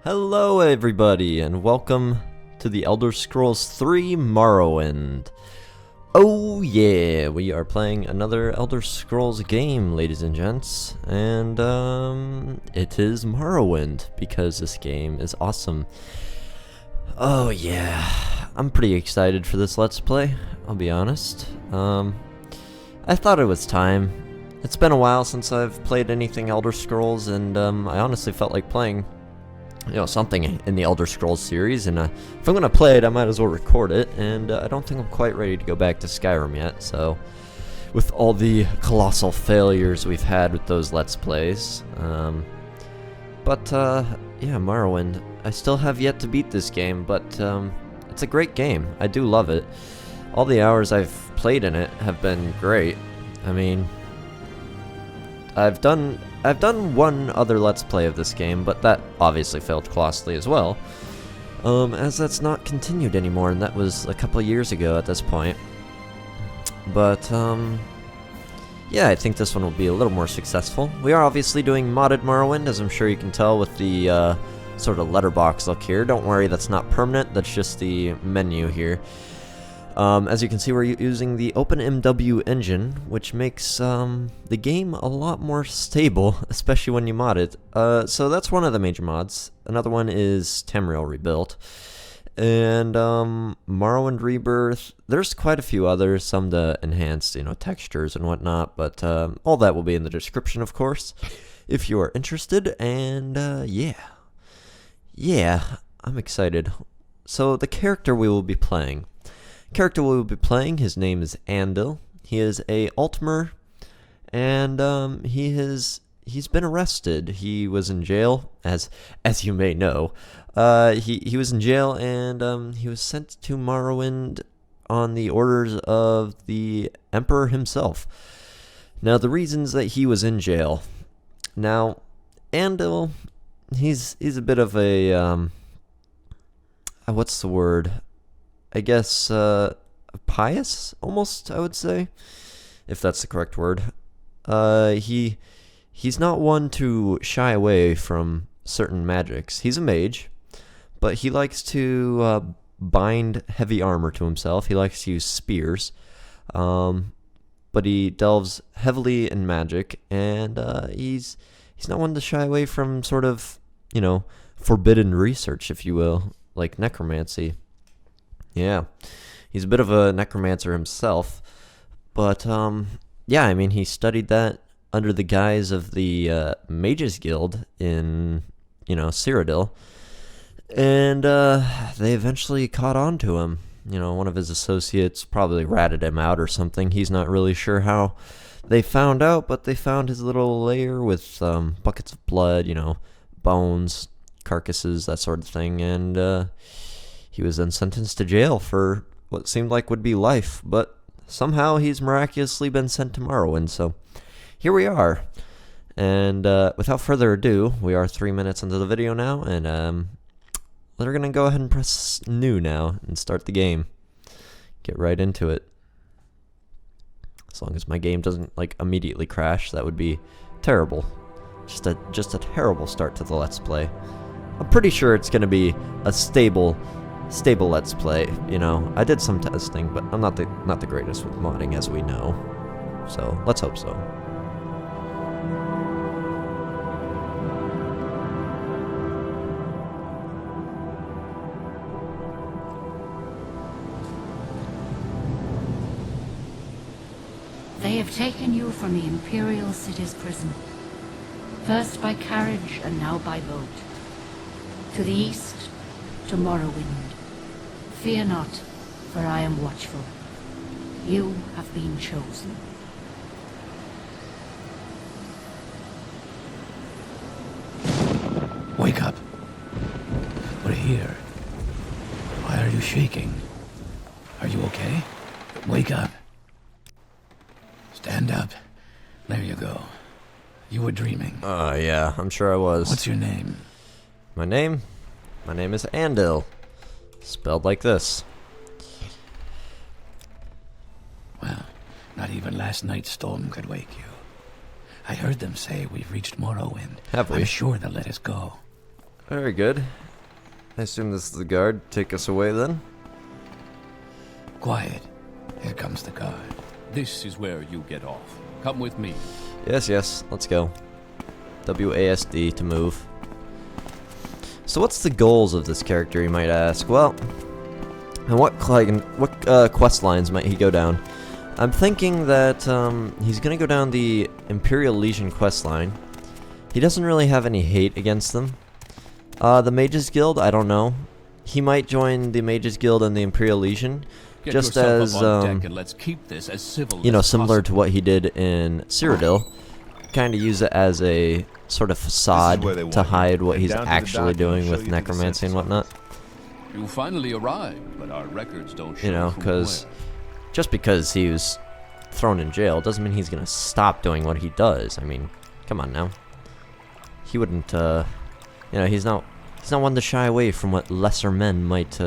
Hello everybody, and welcome to the Elder Scrolls 3 Morrowind. Oh yeah, we are playing another Elder Scrolls game, ladies and gents, and it is Morrowind, because this game is awesome. Oh yeah, I'm pretty excited for this Let's Play, I'll be honest. I thought it was time. It's been a while since I've played anything Elder Scrolls, and I honestly felt like playing something in the Elder Scrolls series, and if I'm gonna play it, I might as well record it, and I don't think I'm quite ready to go back to Skyrim yet, so with all the colossal failures we've had with those Let's Plays, yeah, Morrowind, I still have yet to beat this game, but it's a great game. I do love it. All the hours I've played in it have been great. I mean, I've done one other Let's Play of this game, but that obviously failed colossally as well, as that's not continued anymore, and that was a couple of years ago at this point. But, yeah, I think this one will be a little more successful. We are obviously doing modded Morrowind, as I'm sure you can tell with the sort of letterbox look here. Don't worry, that's not permanent, that's just the menu here. As you can see, we're using the OpenMW engine, which makes the game a lot more stable, especially when you mod it. So that's one of the major mods. Another one is Tamriel Rebuilt. And Morrowind Rebirth. There's quite a few others, some to enhance, textures and whatnot, but all that will be in the description, of course, if you are interested. And yeah, I'm excited. So the character we will be playing. His name is Andil. He is a Altmer, and he's been arrested. He was in jail, as you may know. He was in jail, and he was sent to Morrowind on the orders of the Emperor himself. Now, the reasons that he was in jail. Now, Andil, he's a bit of a what's the word? I guess, pious, almost, I would say, if that's the correct word. He's not one to shy away from certain magics. He's a mage, but he likes to bind heavy armor to himself. He likes to use spears, but he delves heavily in magic, and he's not one to shy away from sort of, forbidden research, if you will, like necromancy. Yeah, he's a bit of a necromancer himself, but, yeah, I mean, he studied that under the guise of the Mages Guild in, Cyrodiil, and they eventually caught on to him. One of his associates probably ratted him out or something. He's not really sure how they found out, but they found his little lair with buckets of blood, bones, carcasses, that sort of thing, and he was then sentenced to jail for what seemed like would be life, but somehow he's miraculously been sent to Morrowind, so here we are. And without further ado, we are 3 minutes into the video now, and we're going to go ahead and press new now and start the game. Get right into it. As long as my game doesn't, immediately crash, that would be terrible. Just a terrible start to the Let's Play. I'm pretty sure it's going to be a stable Let's Play. I did some testing, but I'm not the greatest with modding, as we know. So let's hope so. They have taken you from the Imperial City's prison, first by carriage and now by boat, to the east, to Morrowind. Fear not, for I am watchful. You have been chosen. Wake up. We're here. Why are you shaking? Are you okay? Wake up. Stand up. There you go. You were dreaming. Yeah, I'm sure I was. What's your name? My name is Andil. Spelled like this. Well, not even last night's storm could wake you. I heard them say we've reached Morrowind. Have we? I'm sure they'll let us go. Very good. I assume this is the guard. Take us away then. Quiet. Here comes the guard. This is where you get off. Come with me. Yes, let's go. WASD to move. So what's the goals of this character, you might ask? Well, and what quest lines might he go down? I'm thinking that he's gonna go down the Imperial Legion quest line. He doesn't really have any hate against them. The Mages Guild, I don't know. He might join the Mages Guild and the Imperial Legion, Get just yourself as up on deck and let's keep this as civil you know, as similar possible. to what he did in Cyrodiil. Kind of use it as a sort of facade where they want to you. hide what Head he's down to the actually dock and doing show with you the necromancy and descent whatnot. You finally arrived, but our records don't show You know, from because where. just because he was thrown in jail doesn't mean he's gonna stop doing what he does. I mean, come on now. He wouldn't, you know, he's not one to shy away from what lesser men might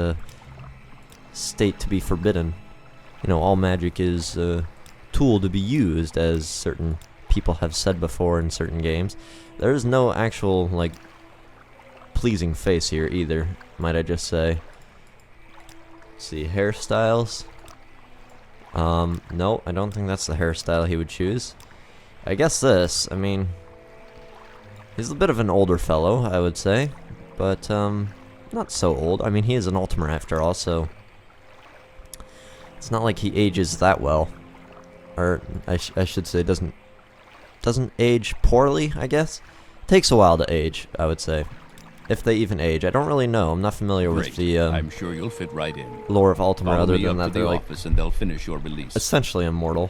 state to be forbidden. You know, all magic is a tool to be used, as certain people have said before in certain games. There is no actual, like, pleasing face here either, might I just say. Let's see, hairstyles. No, I don't think that's the hairstyle he would choose. I guess this, I mean, he's a bit of an older fellow, I would say, but, not so old. I mean, he is an Ultimate after all, so it's not like he ages that well. Or, I should say, doesn't age poorly, I guess. Takes a while to age, I would say. If they even age. I don't really know. I'm not familiar with Great. the I'm sure you'll fit right in. lore of Ultima, Follow other me than up that to they're the like office and they'll finish your release. essentially immortal.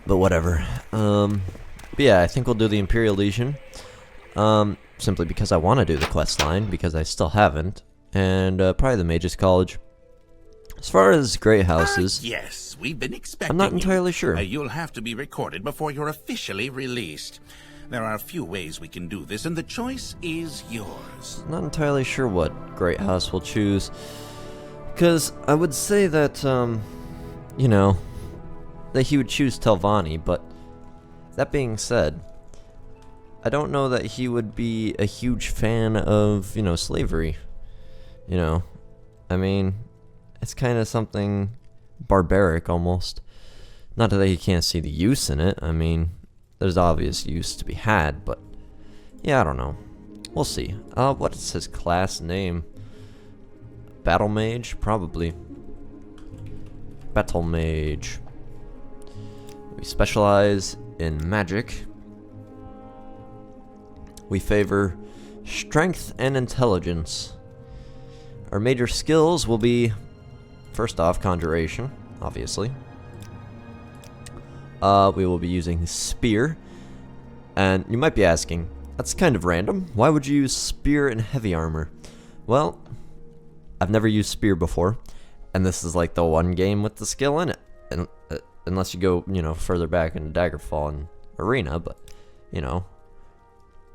But whatever. But yeah, I think we'll do the Imperial Legion. Simply because I want to do the quest line, because I still haven't. And probably the Mages College. As far as Great Houses, Yes, we've been expecting I'm not you. entirely sure. You'll have to be recorded before you're officially released. There are a few ways we can do this, and the choice is yours. Not entirely sure what Great House will choose. Because I would say that, you know, that he would choose Telvanni, but that being said, I don't know that he would be a huge fan of, you know, slavery. You know, I mean, it's kind of something barbaric almost. Not that he can't see the use in it. I mean, there's obvious use to be had, but yeah, I don't know. We'll see. What is his class name? Battle Mage? Probably. Battle Mage. We specialize in magic. We favor strength and intelligence. Our major skills will be, first off, conjuration, obviously. We will be using spear. And you might be asking, that's kind of random. Why would you use spear and heavy armor? Well, I've never used spear before, and this is like the one game with the skill in it. And unless you go, you know, further back into Daggerfall and Arena, but you know,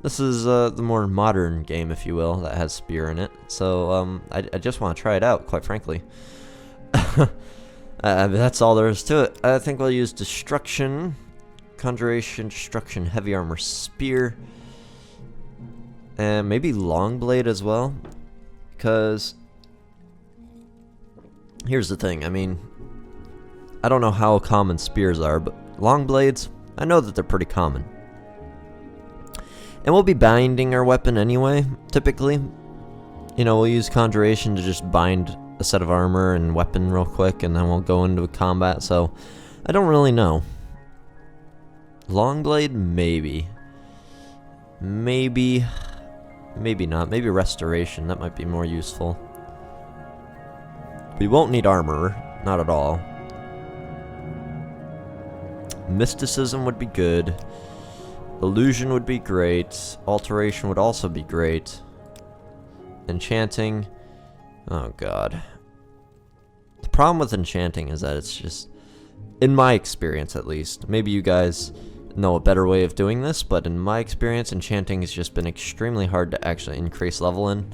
this is the more modern game, if you will, that has spear in it. So I just want to try it out, quite frankly. That's all there is to it. I think we'll use destruction, conjuration, destruction, heavy armor, spear, and maybe long blade as well. Because here's the thing. I mean, I don't know how common spears are, but long blades, I know that they're pretty common. And we'll be binding our weapon anyway, typically. You know, we'll use conjuration to just bind a set of armor and weapon real quick, and then we'll go into combat, so I don't really know. Long blade, maybe. Maybe not. Maybe restoration, that might be more useful. We won't need armor, not at all. Mysticism would be good. Illusion would be great. Alteration would also be great. Enchanting. Oh god. The problem with enchanting is that it's just, in my experience at least, maybe you guys know a better way of doing this, but in my experience, enchanting has just been extremely hard to actually increase level in.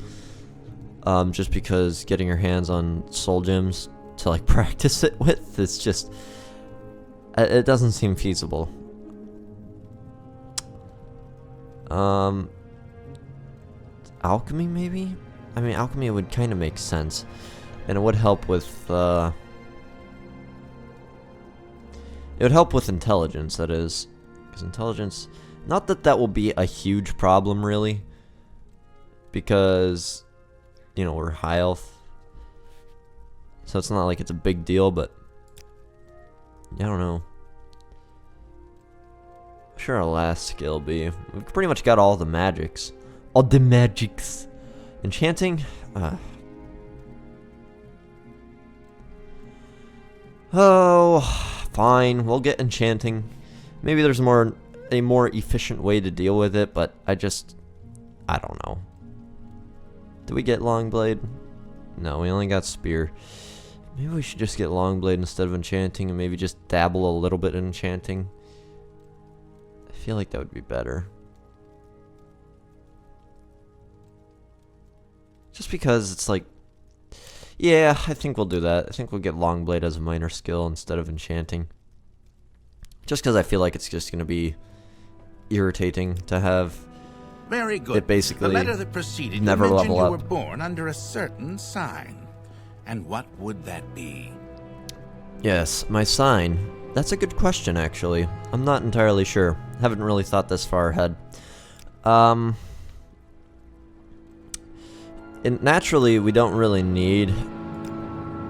Just because getting your hands on soul gems to like practice it with, it's just, it doesn't seem feasible. Alchemy, maybe? I mean, alchemy would kind of make sense. And it would help with, it would help with intelligence, that is. Because intelligence... Not that that will be a huge problem, really. Because, you know, we're high health. So it's not like it's a big deal, but... I don't know. I'm sure our last skill will be... We've pretty much got all the magics. All the magics. Enchanting? Oh, fine. We'll get enchanting. Maybe there's a more efficient way to deal with it, but I don't know. Did we get Longblade? No, we only got Spear. Maybe we should just get Longblade instead of enchanting and maybe just dabble a little bit in enchanting. I feel like that would be better. Just because it's like... Yeah, I think we'll do that. I think we'll get Longblade as a minor skill instead of enchanting. Just because I feel like it's just going to be irritating to have... Very good. It basically the letter that preceded never you mentioned level you up. were born under a certain sign. And what would that be? Yes, my sign. That's a good question, actually. I'm not entirely sure. Haven't really thought this far ahead. And naturally, we don't really need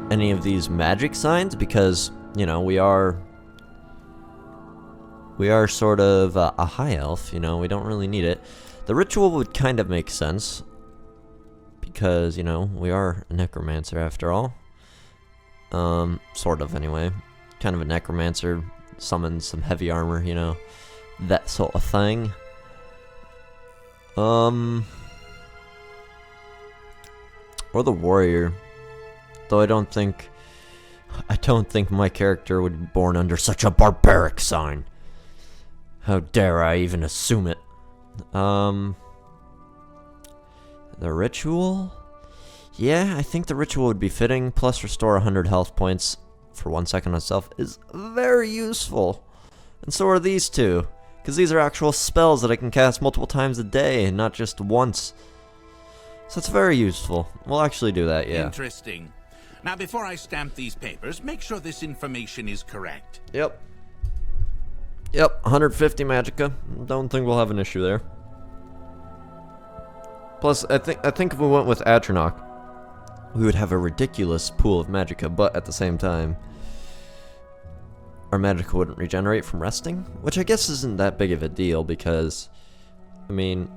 any of these magic signs because, you know, we are sort of a high elf, you know, we don't really need it. The ritual would kind of make sense because, you know, we are a necromancer after all. Sort of anyway. Kind of a necromancer, summons some heavy armor, you know, that sort of thing. Or the warrior. Though I don't think my character would be born under such a barbaric sign. How dare I even assume it? The ritual? Yeah, I think the ritual would be fitting. Plus restore 100 health points for 1 second on self is very useful. And so are these two. Because these are actual spells that I can cast multiple times a day and not just once. So it's very useful. We'll actually do that, yeah. Interesting. Now, before I stamp these papers, make sure this information is correct. Yep. Yep, 150 magicka. Don't think we'll have an issue there. Plus, I think if we went with Atronach, we would have a ridiculous pool of magicka, but at the same time, our magicka wouldn't regenerate from resting, which I guess isn't that big of a deal because, I mean,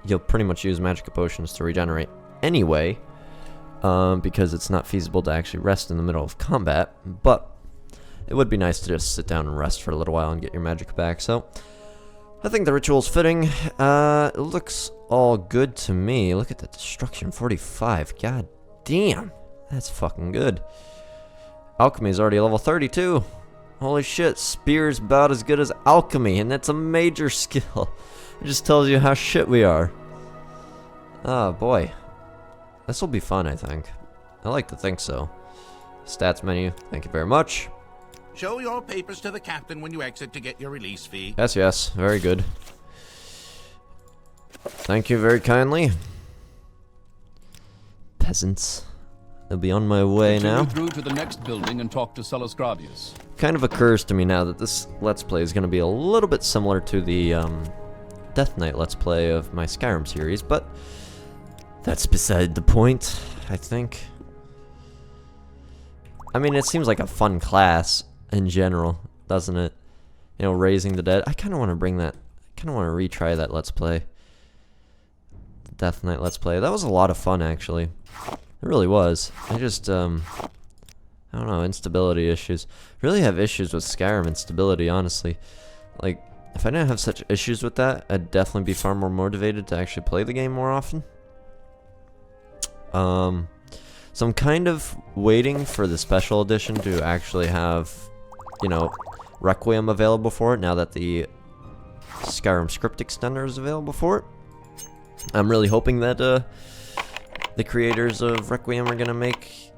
you'll pretty much use magicka potions to regenerate anyway, because it's not feasible to actually rest in the middle of combat, but it would be nice to just sit down and rest for a little while and get your magicka back, so I think the ritual's fitting. It looks all good to me. Look at the destruction, 45. God damn, that's fucking good. Alchemy is already level 32. Holy shit, Spear's about as good as Alchemy, and that's a major skill. It just tells you how shit we are. Oh boy. This will be fun, I think. I like to think so. Stats menu, thank you very much. Show your papers to the captain when you exit to get your release fee. Yes, yes, very good. Thank you very kindly. Peasants. They'll be on my way now. Continue through to the next building and talk to Celes Gravius. Kind of occurs to me now that this Let's Play is going to be a little bit similar to the Death Knight Let's Play of my Skyrim series, but that's beside the point, I think. I mean, it seems like a fun class in general, doesn't it? You know, raising the dead. I kind of want to bring that, I kind of want to retry that Let's Play. The Death Knight Let's Play. That was a lot of fun, actually. It really was. I just, I don't know, instability issues. Really have issues with Skyrim instability, honestly. Like, if I didn't have such issues with that, I'd definitely be far more motivated to actually play the game more often. So I'm kind of waiting for the special edition to actually have, you know, Requiem available for it now that the Skyrim script extender is available for it. I'm really hoping that the creators of Requiem are going to make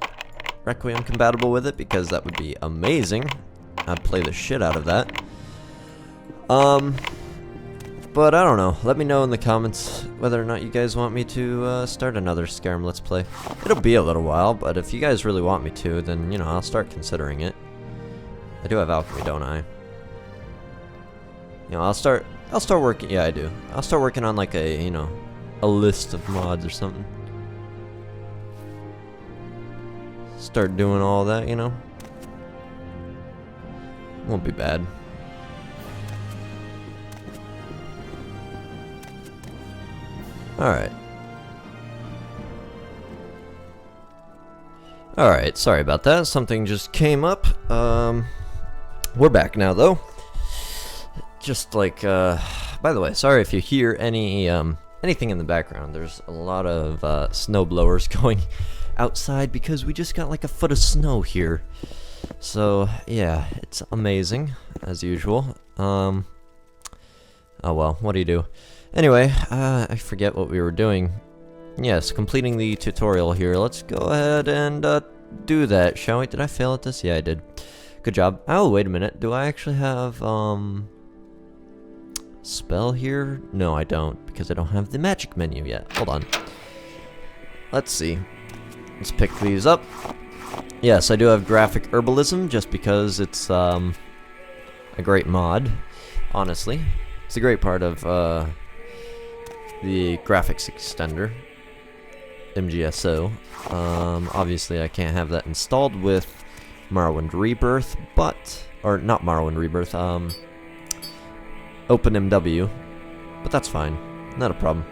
Requiem compatible with it, because that would be amazing. I'd play the shit out of that. But I don't know. Let me know in the comments whether or not you guys want me to start another Skyrim Let's Play. It'll be a little while, but if you guys really want me to, then, you know, I'll start considering it. I do have Alchemy, don't I? You know, I'll start working, yeah, I do. I'll start working on, like, a, you know, a list of mods or something. Start doing all that, you know? Won't be bad. Alright. Alright, sorry about that. Something just came up. We're back now, though. Just like, by the way, sorry if you hear anything in the background. There's a lot of snow blowers going outside because we just got like a foot of snow here. So, yeah, it's amazing, as usual. Oh well, what do you do? Anyway, I forget what we were doing. Yes, completing the tutorial here. Let's go ahead and do that, shall we? Did I fail at this? Yeah, I did. Good job. Oh, wait a minute. Do I actually have, spell here? No, I don't, because I don't have the magic menu yet. Hold on. Let's see. Let's pick these up. Yes, I do have graphic herbalism, just because it's, a great mod, honestly. It's a great part of, the graphics extender, MGSO. Obviously I can't have that installed with Morrowind Rebirth, or not Morrowind Rebirth, OpenMW, but that's fine, not a problem.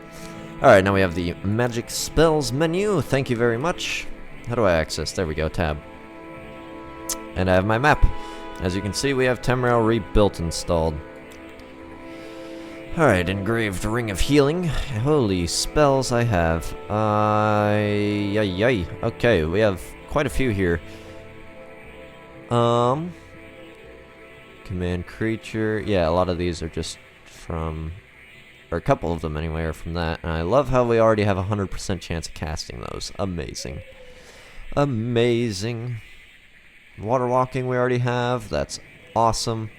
Alright, now we have the magic spells menu, thank you very much. How do I access? There we go, tab. And I have my map. As you can see, we have Tamriel Rebuilt installed. Alright, engraved Ring of Healing. Holy spells I have. Okay, we have quite a few here. Command creature. Yeah, a lot of these are just from, or a couple of them anyway are from that. And I love how we already have a 100% chance of casting those. Amazing. Amazing. Water walking we already have. That's awesome.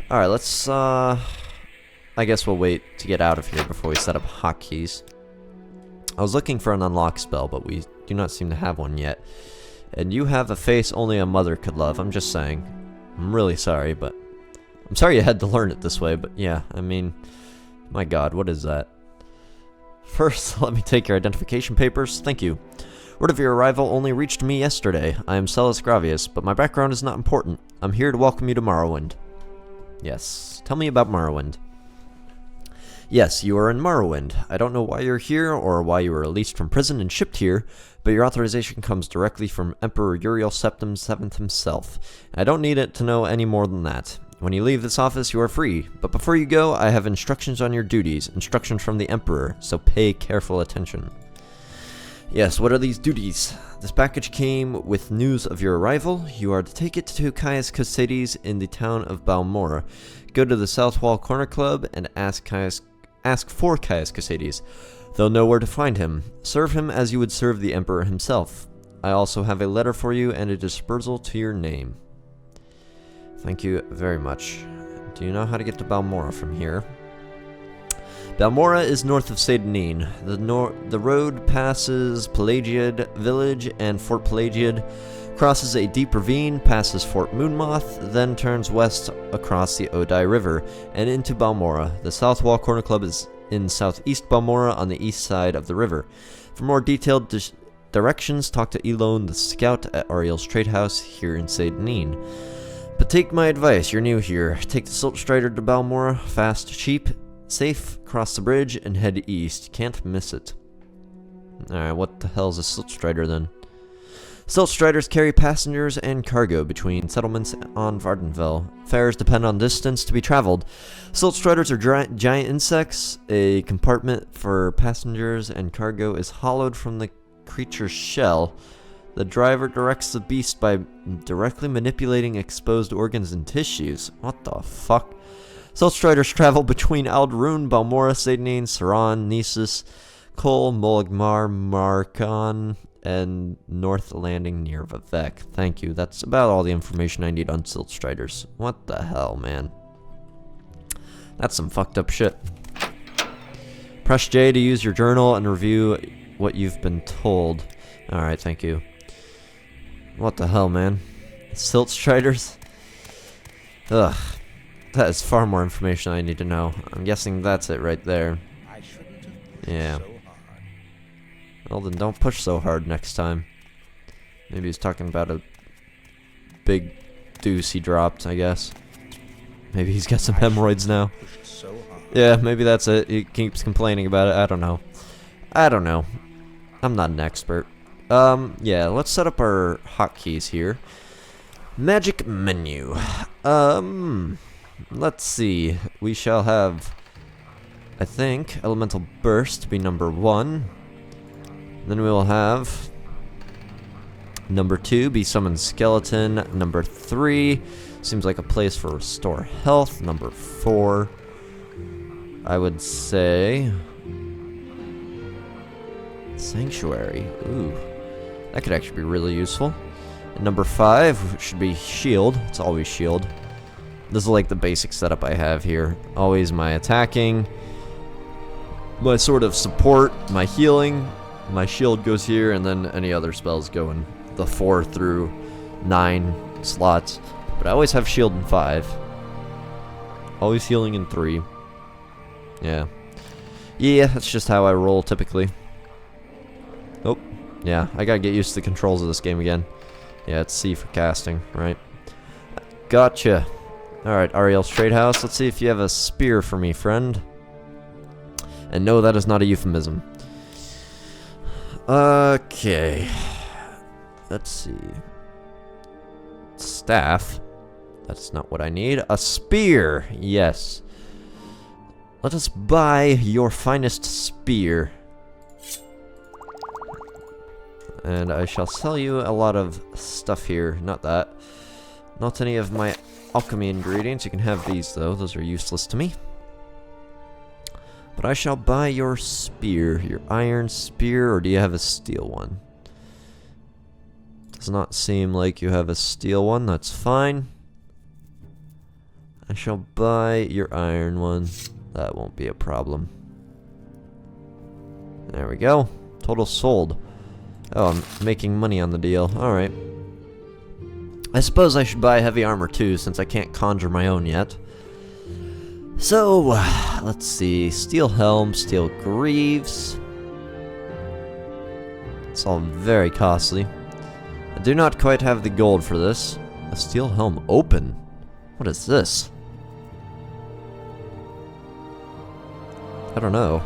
Alright, let's, I guess we'll wait to get out of here before we set up hotkeys. I was looking for an unlock spell, but we do not seem to have one yet. And you have a face only a mother could love. I'm just saying. I'm really sorry, but I'm sorry you had to learn it this way, but yeah, I mean, my god, what is that? First, let me take your identification papers. Thank you. Word of your arrival only reached me yesterday. I am Celis Gravius, but my background is not important. I'm here to welcome you to Morrowind. Yes, tell me about Morrowind. Yes, you are in Morrowind. I don't know why you're here or why you were released from prison and shipped here, but your authorization comes directly from Emperor Uriel Septim VII himself. I don't need it to know any more than that. When you leave this office, you are free, but before you go, I have instructions on your duties, instructions from the Emperor, so pay careful attention. Yes, what are these duties? This package came with news of your arrival. You are to take it to Caius Cosades in the town of Balmora. Go to the South Wall Corner Club and ask for Caius Cosades. They'll know where to find him. Serve him as you would serve the Emperor himself. I also have a letter for you and a dispersal to your name. Thank you very much. Do you know how to get to Balmora from here? Balmora is north of Seydenine. The road passes Pelagiad Village and Fort Pelagiad, crosses a deep ravine, passes Fort Moonmoth, then turns west across the Odai River and into Balmora. The South Wall Corner Club is in southeast Balmora on the east side of the river. For more detailed directions, talk to Elone the Scout at Ariel's Trade House here in Seydenine. But take my advice, you're new here. Take the Silt Strider to Balmora, fast, cheap, safe, cross the bridge, and head east. Can't miss it. Alright, what the hell's a Silt Strider then? Silt Striders carry passengers and cargo between settlements on Vvardenfell. Fares depend on distance to be traveled. Silt Striders are giant insects. A compartment for passengers and cargo is hollowed from the creature's shell. The driver directs the beast by directly manipulating exposed organs and tissues. What the fuck? Silt Striders travel between Aldrune, Balmora, Seydenine, Saran, Nisus, Kol, Molgmar, Markan, and North Landing near Vivec. Thank you. That's about all the information I need on Silt Striders. What the hell, man? That's some fucked up shit. Press J to use your journal and review what you've been told. Alright, thank you. What the hell, man? Silt Striders? Ugh. That is far more information I need to know. I'm guessing that's it right there. Yeah. Well, then don't push so hard next time. Maybe he's talking about a big deuce he dropped, I guess. Maybe he's got some hemorrhoids now. Yeah, maybe that's it. He keeps complaining about it. I don't know. I don't know. I'm not an expert. Yeah, let's set up our hotkeys here. Magic menu. Let's see. We shall have, I think, Elemental Burst be number 1. Then we will have number 2 be Summon Skeleton. Number 3 seems like a place for Restore Health. Number 4, I would say Sanctuary. Ooh, that could actually be really useful. And number 5 should be Shield. It's always Shield. This is like the basic setup I have here. Always my attacking, my sort of support, my healing, my shield goes here, and then any other spells go in the 4 through 9 slots. But I always have shield in 5. Always healing in 3. Yeah. Yeah, that's just how I roll typically. Oh, yeah, I gotta get used to the controls of this game again. Yeah, it's C for casting, right? Gotcha. Alright, Ariel's Trade House. Let's see if you have a spear for me, friend. And no, that is not a euphemism. Okay. Let's see. Staff. That's not what I need. A spear. Yes. Let us buy your finest spear. And I shall sell you a lot of stuff here. Not that. Not any of my alchemy ingredients. You can have these, though. Those are useless to me. But I shall buy your spear. Your iron spear, or do you have a steel one? Does not seem like you have a steel one. That's fine. I shall buy your iron one. That won't be a problem. There we go. Total sold. Oh, I'm making money on the deal. Alright. I suppose I should buy heavy armor too, since I can't conjure my own yet. So, let's see. Steel helm, steel greaves. It's all very costly. I do not quite have the gold for this. A steel helm open? What is this? I don't know.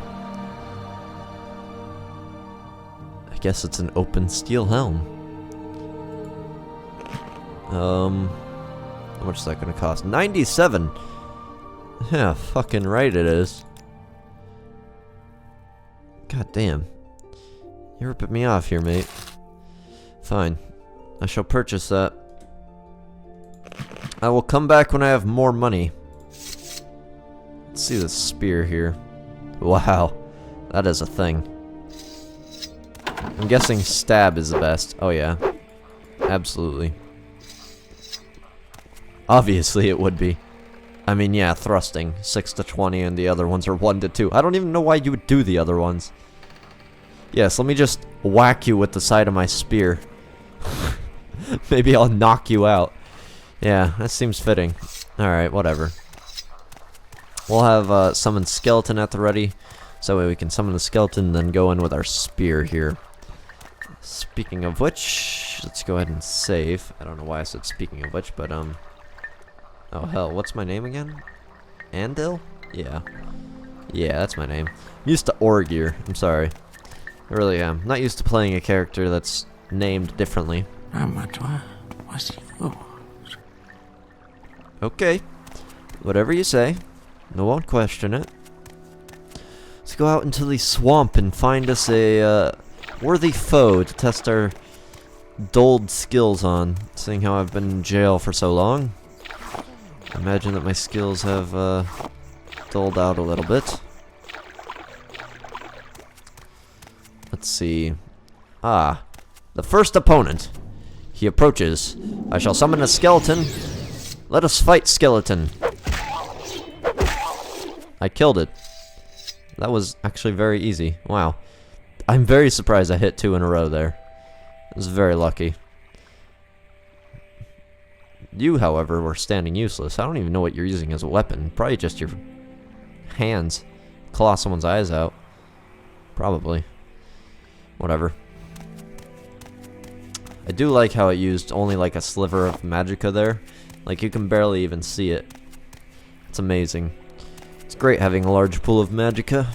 I guess it's an open steel helm. How much is that gonna cost? 97! Yeah, fucking right it is. God damn. You're ripping me off here, mate. Fine. I shall purchase that. I will come back when I have more money. Let's see this spear here. Wow. That is a thing. I'm guessing stab is the best. Oh yeah. Absolutely. Obviously it would be. I mean, yeah, thrusting. 6 to 20 and the other ones are 1 to 2. I don't even know why you would do the other ones. Yes, let me just whack you with the side of my spear. Maybe I'll knock you out. Yeah, that seems fitting. Alright, whatever. We'll have summon skeleton at the ready. So that way we can summon the skeleton and then go in with our spear here. Speaking of which, let's go ahead and save. I don't know why I said speaking of which, but oh hell, what's my name again? Andil? Yeah. Yeah, that's my name. I'm used to Orgir. I'm sorry. I really am. Not used to playing a character that's named differently. Okay. Whatever you say. No one question it. Let's go out into the swamp and find us a worthy foe to test our dulled skills on, seeing how I've been in jail for so long. I imagine that my skills have dulled out a little bit. Let's see. Ah, the first opponent. He approaches. I shall summon a skeleton. Let us fight, skeleton. I killed it. That was actually very easy. Wow. I'm very surprised I hit 2 in a row there. I was very lucky. You, however, were standing useless. I don't even know what you're using as a weapon. Probably just your hands. Claw someone's eyes out. Probably. Whatever. I do like how it used only like a sliver of magicka there. Like, you can barely even see it. It's amazing. It's great having a large pool of magicka.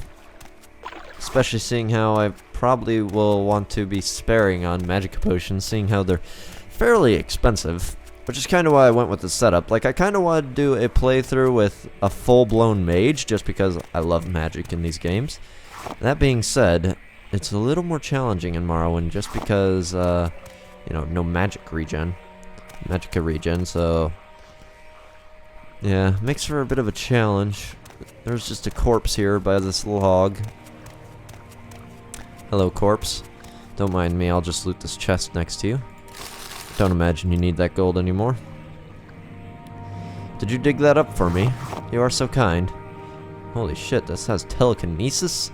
Especially seeing how I probably will want to be sparing on magicka potions, seeing how they're fairly expensive. Which is kind of why I went with the setup. Like, I kind of wanted to do a playthrough with a full-blown mage, just because I love magic in these games. That being said, it's a little more challenging in Morrowind, just because, you know, no magicka regen, so... yeah, makes for a bit of a challenge. There's just a corpse here by this log. Hello, corpse. Don't mind me, I'll just loot this chest next to you. Don't imagine you need that gold anymore. Did you dig that up for me? You are so kind. Holy shit, this has telekinesis?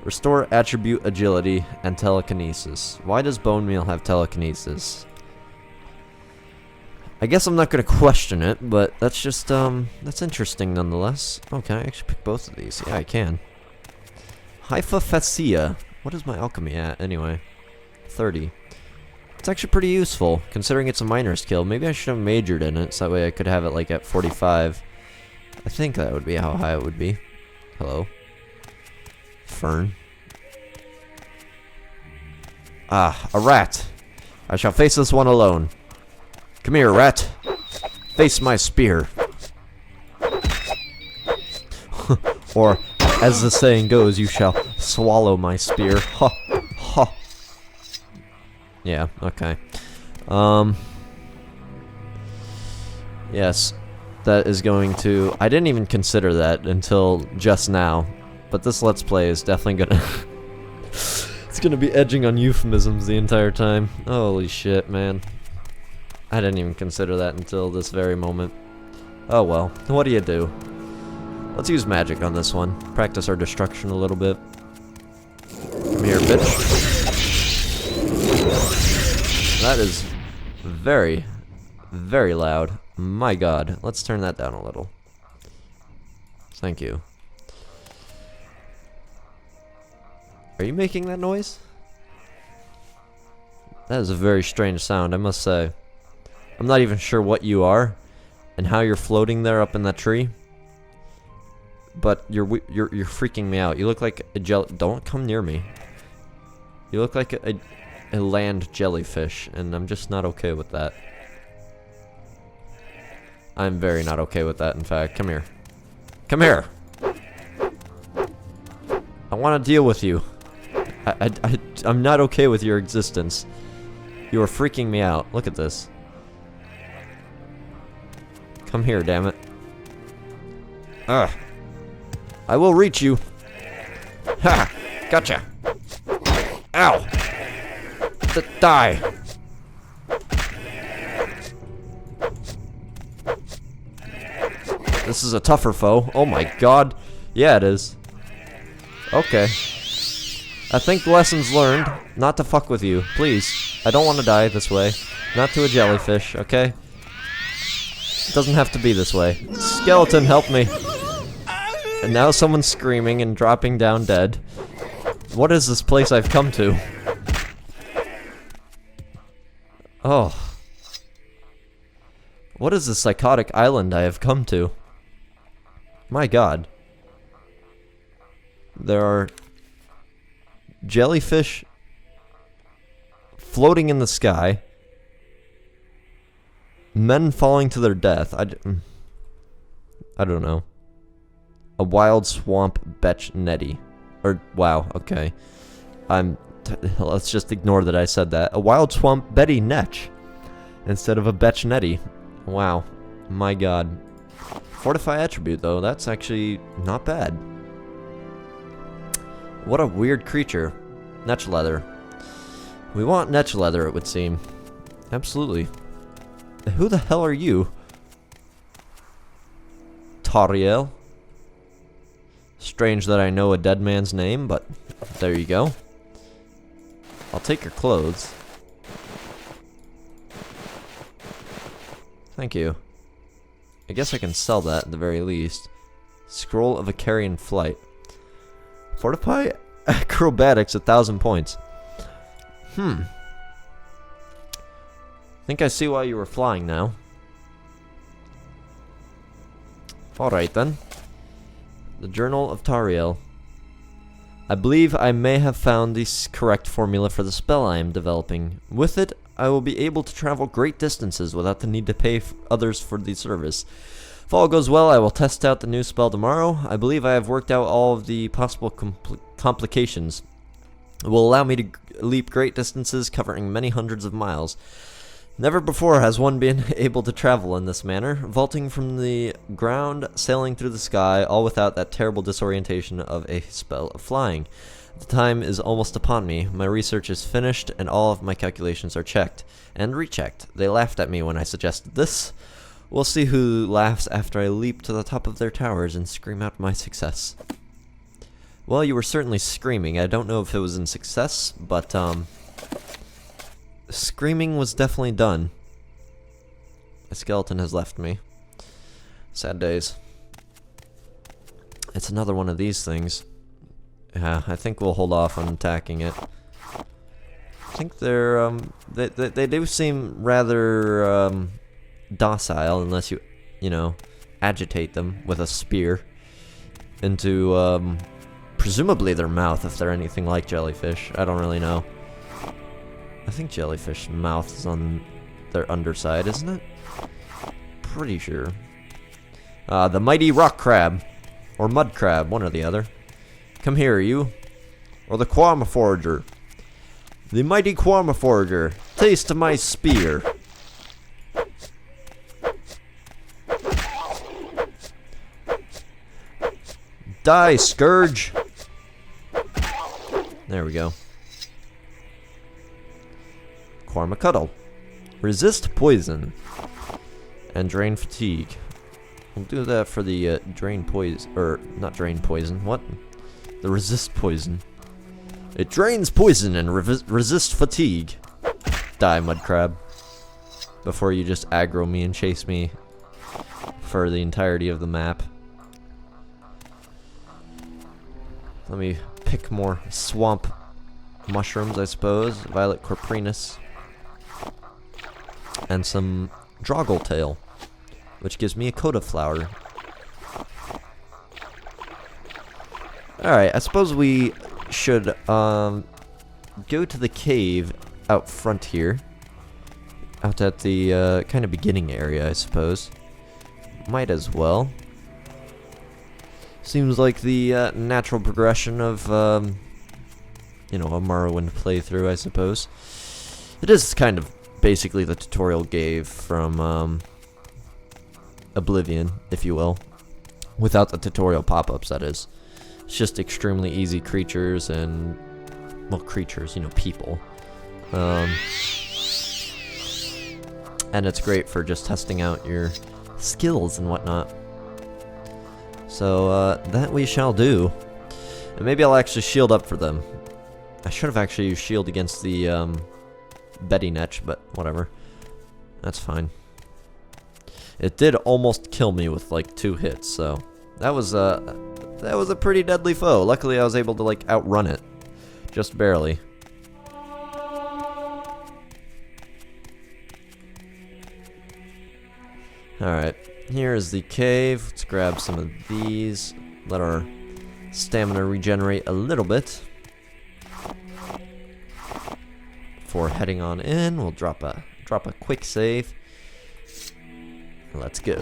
Restore attribute agility and telekinesis. Why does bone meal have telekinesis? I guess I'm not gonna question it, but that's just, that's interesting nonetheless. Oh, can I actually pick both of these? Yeah, I can. Hypophasia. What is my alchemy at, anyway? 30. It's actually pretty useful, considering it's a minor skill. Maybe I should have majored in it, so that way I could have it, like, at 45. I think that would be how high it would be. Hello. Fern. Ah, a rat. I shall face this one alone. Come here, rat. Face my spear. Or, as the saying goes, you shall swallow my spear. Ha, ha. Yeah, okay. Yes, that is going to... I didn't even consider that until just now. But this Let's Play is definitely gonna... it's gonna be edging on euphemisms the entire time. Holy shit, man. I didn't even consider that until this very moment. Oh well, what do you do? Let's use magic on this one. Practice our destruction a little bit. Come here, bitch. That is very, very loud. My god. Let's turn that down a little. Thank you. Are you making that noise? That is a very strange sound, I must say. I'm not even sure what you are and how you're floating there up in that tree. But you're freaking me out. You look like a don't come near me. You look like a land jellyfish, and I'm just not okay with that. I'm very not okay with that, in fact. Come here. Come here! I want to deal with you. I'm not okay with your existence. You are freaking me out. Look at this. Come here, damn it. Ugh. I will reach you. Ha! Gotcha! Ow! Die! This is a tougher foe. Oh my god. Yeah, it is. Okay. I think the lesson's learned. Not to fuck with you. Please. I don't want to die this way. Not to a jellyfish, okay? It doesn't have to be this way. Skeleton, help me. And now someone's screaming and dropping down dead. What is this place I've come to? Oh. What is this psychotic island I have come to? My god. There are jellyfish floating in the sky. Men falling to their death. I don't know. A wild swamp betch netty. Or, wow, okay. Let's just ignore that I said that. A wild swamp Betty Netch instead of a betch netty. Wow. My god. Fortify attribute, though. That's actually not bad. What a weird creature. Netch leather. We want netch leather, it would seem. Absolutely. Who the hell are you? Tauriel? Strange that I know a dead man's name, but there you go. I'll take your clothes. Thank you. I guess I can sell that at the very least. Scroll of Icarian Flight. Fortify Acrobatics 1,000 points. I think I see why you were flying now. Alright then. The Journal of Tauriel. I believe I may have found the correct formula for the spell I am developing. With it, I will be able to travel great distances without the need to pay others for the service. If all goes well, I will test out the new spell tomorrow. I believe I have worked out all of the possible complications. It will allow me to leap great distances, covering many hundreds of miles. Never before has one been able to travel in this manner, vaulting from the ground, sailing through the sky, all without that terrible disorientation of a spell of flying. The time is almost upon me. My research is finished, and all of my calculations are checked and rechecked. They laughed at me when I suggested this. We'll see who laughs after I leap to the top of their towers and scream out my success. Well, you were certainly screaming. I don't know if it was in success, but screaming was definitely done. A skeleton has left me. Sad days. It's another one of these things. Yeah, I think we'll hold off on attacking it. I think they're they do seem rather docile unless you know, agitate them with a spear into presumably their mouth if they're anything like jellyfish. I don't really know. I think jellyfish mouth is on their underside, isn't it? Pretty sure. The mighty rock crab or mud crab, one or the other. Come here, you. Or the Quama Forager. The mighty Quama Forager. Taste of my spear. Die, Scourge. There we go. Quama Cuddle. Resist poison. And drain fatigue. We'll do that for the drain poison. Or, not drain poison. What? The resist poison. It drains poison and resist fatigue. Die, mud crab. Before you just aggro me and chase me for the entirety of the map. Let me pick more swamp mushrooms, I suppose. Violet corprinus. And some droggle tail, which gives me a coda flower. Alright, I suppose we should go to the cave out front here. Out at the kind of beginning area, I suppose. Might as well. Seems like the natural progression of, you know, a Morrowind playthrough, I suppose. It is kind of basically the tutorial gave from Oblivion, if you will. Without the tutorial pop-ups, that is. It's just extremely easy creatures and, well, creatures, you know, people. And it's great for just testing out your skills and whatnot. So, that we shall do. And maybe I'll actually shield up for them. I should have actually used shield against the, Betty Netch, but whatever. That's fine. It did almost kill me with, like, 2 hits, so... That was a pretty deadly foe. Luckily, I was able to, like, outrun it. Just barely. Alright. Here is the cave. Let's grab some of these. Let our stamina regenerate a little bit. Before heading on in, we'll drop a quick save. Let's go.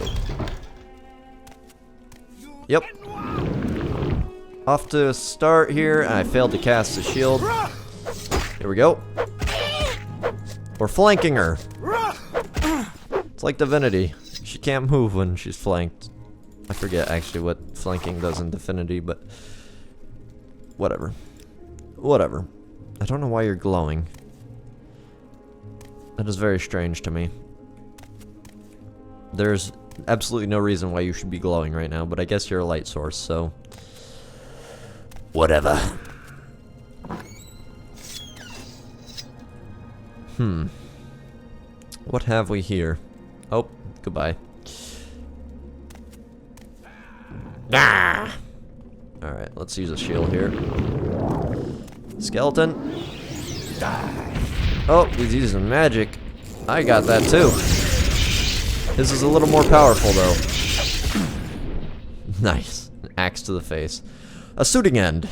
Yep. Off to a start here. I failed to cast a shield. Here we go. We're flanking her. It's like Divinity. She can't move when she's flanked. I forget actually what flanking does in Divinity, but whatever. Whatever. I don't know why you're glowing. That is very strange to me. There's absolutely no reason why you should be glowing right now, but I guess you're a light source, so Whatever. What have we here? Oh, goodbye. Ah! Alright, let's use a shield here. Skeleton. Oh, he's using magic. I got that too. This is a little more powerful though. Nice. An axe to the face. A suiting end.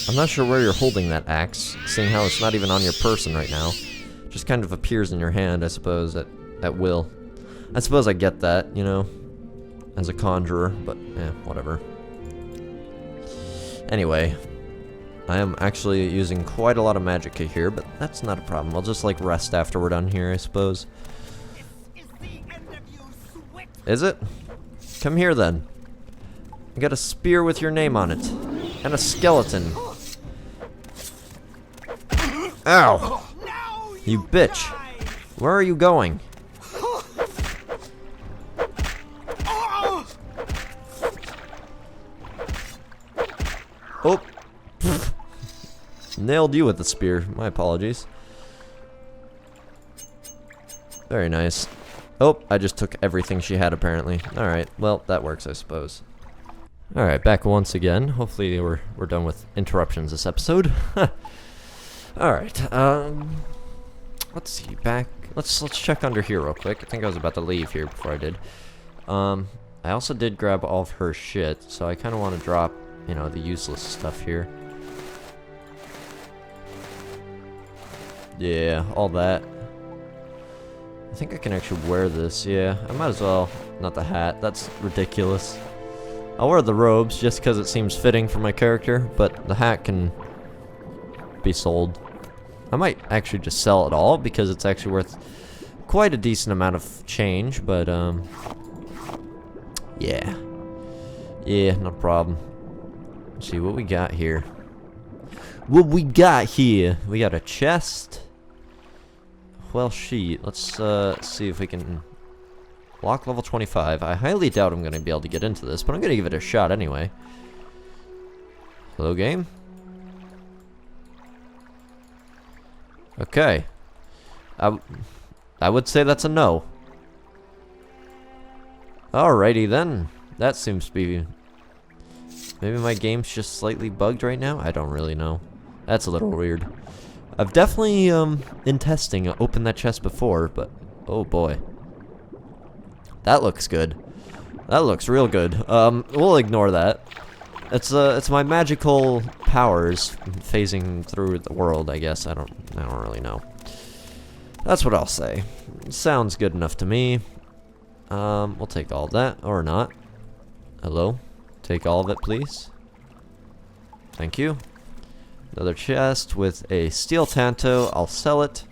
I'm not sure where you're holding that axe, seeing how it's not even on your person right now. It just kind of appears in your hand, I suppose, at will. I suppose I get that, you know, as a conjurer, but whatever. Anyway, I am actually using quite a lot of magic here, but that's not a problem. I'll just like rest after we're done here, I suppose. Is it? Come here then. I got a spear with your name on it. And a skeleton. Ow! You bitch. Where are you going? Oh! Nailed you with the spear. My apologies. Very nice. Oh, I just took everything she had apparently. Alright, well, that works I suppose. Alright, back once again. Hopefully we're done with interruptions this episode. Alright, let's see, let's check under here real quick. I think I was about to leave here before I did. I also did grab all of her shit, so I kinda wanna drop, you know, the useless stuff here. Yeah, all that. I think I can actually wear this, yeah. I might as well. Not the hat, that's ridiculous. I'll wear the robes just because it seems fitting for my character, but the hat can be sold. I might actually just sell it all because it's actually worth quite a decent amount of change, but yeah. Yeah, no problem. Let's see what we got here. What we got here? We got a chest. Well, sheet. Let's see if we can lock level 25. I highly doubt I'm going to be able to get into this, but I'm going to give it a shot anyway. Hello, game? Okay. I would say that's a no. Alrighty then. That seems to be... Maybe my game's just slightly bugged right now? I don't really know. That's a little weird. I've definitely, in testing, opened that chest before, but... Oh boy. That looks good. That looks real good. We'll ignore that. It's my magical powers phasing through the world, I guess. I don't really know. That's what I'll say. Sounds good enough to me. We'll take all of that, or not. Hello? Take all of it, please. Thank you. Another chest with a steel tanto. I'll sell it.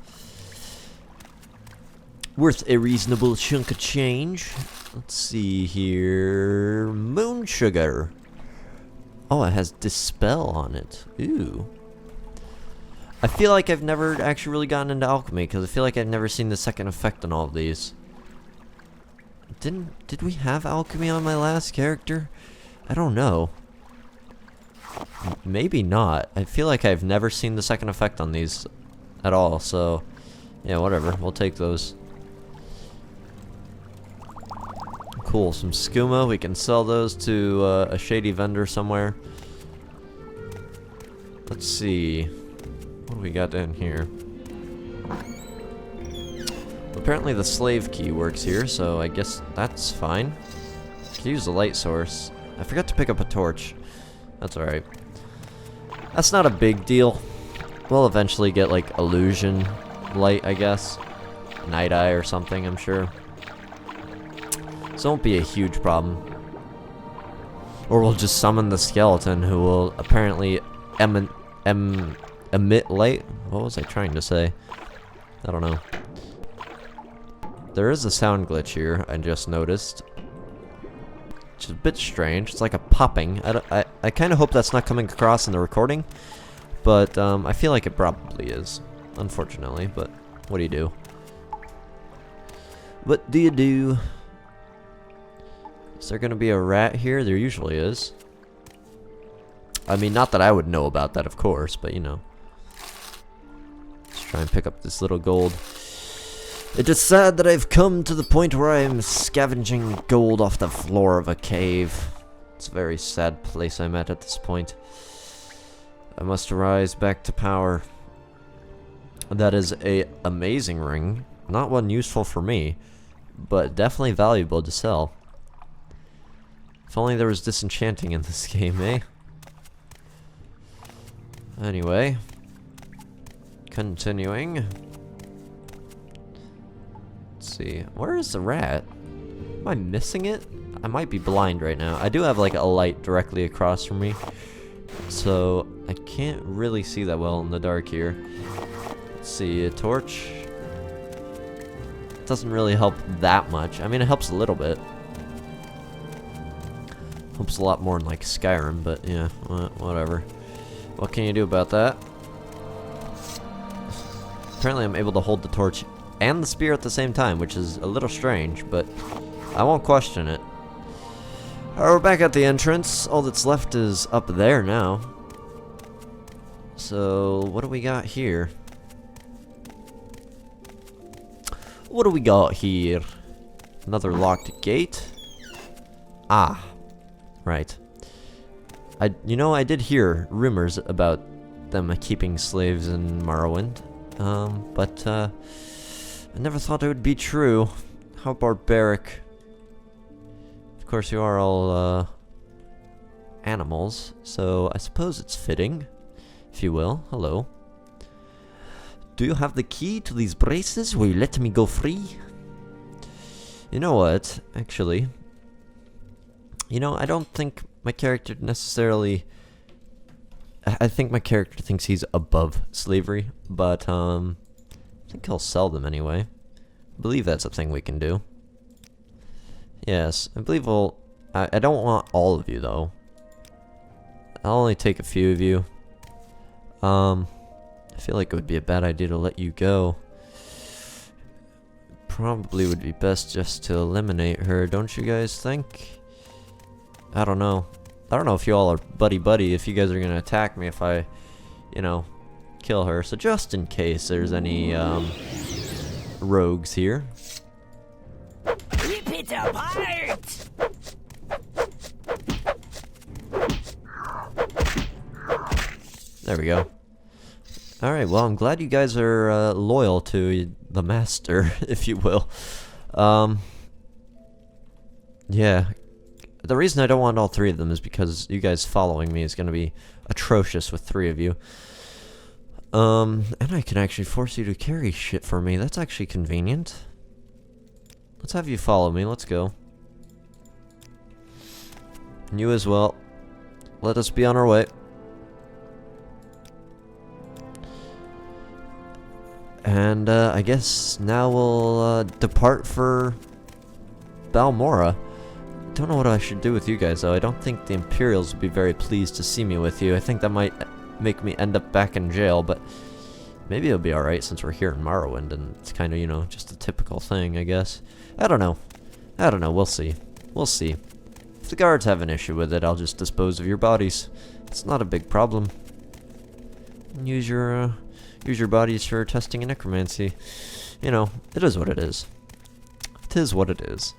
Worth a reasonable chunk of change. Let's see here. Moon sugar. Oh, it has dispel on it. Ooh. I feel like I've never actually really gotten into alchemy because I feel like I've never seen the second effect on all of these. Did we have alchemy on my last character? I don't know. Maybe not. I feel like I've never seen the second effect on these at all, so yeah, whatever. We'll take those. Cool, some skooma. We can sell those to a shady vendor somewhere. Let's see. What do we got down here? Apparently the slave key works here, so I guess that's fine. Could use the light source. I forgot to pick up a torch. That's alright. That's not a big deal. We'll eventually get like illusion light, I guess. Night eye or something, I'm sure. So it won't be a huge problem. Or we'll just summon the skeleton who will apparently emit light. What was I trying to say? I don't know. There is a sound glitch here, I just noticed. Which is a bit strange. It's like a popping. I kind of hope that's not coming across in the recording. But I feel like it probably is. Unfortunately, but what do you do? What do you do? Is there gonna be a rat here? There usually is. I mean, not that I would know about that, of course, but you know. Let's try and pick up this little gold. It is sad that I've come to the point where I am scavenging gold off the floor of a cave. It's a very sad place I'm at this point. I must rise back to power. That is a amazing ring. Not one useful for me, but definitely valuable to sell. If only there was disenchanting in this game, eh? Anyway. Continuing. Let's see. Where is the rat? Am I missing it? I might be blind right now. I do have like a light directly across from me, so I can't really see that well in the dark here. Let's see, a torch. Doesn't really help that much. I mean, it helps a little bit. Helps a lot more in like Skyrim, but yeah, whatever. What can you do about that? Apparently I'm able to hold the torch and the spear at the same time, which is a little strange, but I won't question it. Alright, we're back at the entrance. All that's left is up there now. So, what do we got here? What do we got here? Another locked gate. Ah, right. You know, I did hear rumors about them keeping slaves in Morrowind, but I never thought it would be true. How barbaric. Of course, you are all animals, so I suppose it's fitting, if you will. Hello. Do you have the key to these braces? Will you let me go free? You know what? Actually, you know, I don't think my character necessarily... I think my character thinks he's above slavery, but I think he'll sell them anyway. I believe that's a thing we can do. Yes, I believe we'll... I don't want all of you, though. I'll only take a few of you. I feel like it would be a bad idea to let you go. Probably would be best just to eliminate her, don't you guys think? I don't know. I don't know if you all are buddy-buddy, if you guys are gonna attack me if I, you know, kill her. So just in case there's any, rogues here. Rip it apart! There we go. Alright, well, I'm glad you guys are loyal to the master, if you will. Yeah. The reason I don't want all three of them is because you guys following me is going to be atrocious with three of you. And I can actually force you to carry shit for me. That's actually convenient. Let's have you follow me. Let's go. And you as well. Let us be on our way. And I guess now we'll depart for Balmora. Don't know what I should do with you guys though. I don't think the Imperials would be very pleased to see me with you. I think that might make me end up back in jail, but maybe it'll be alright since we're here in Morrowind and it's kind of, you know, just a typical thing, I guess. I don't know. We'll see. We'll see. If the guards have an issue with it, I'll just dispose of your bodies. It's not a big problem. Use your bodies for testing and necromancy. You know, it is what it is. It is what it is.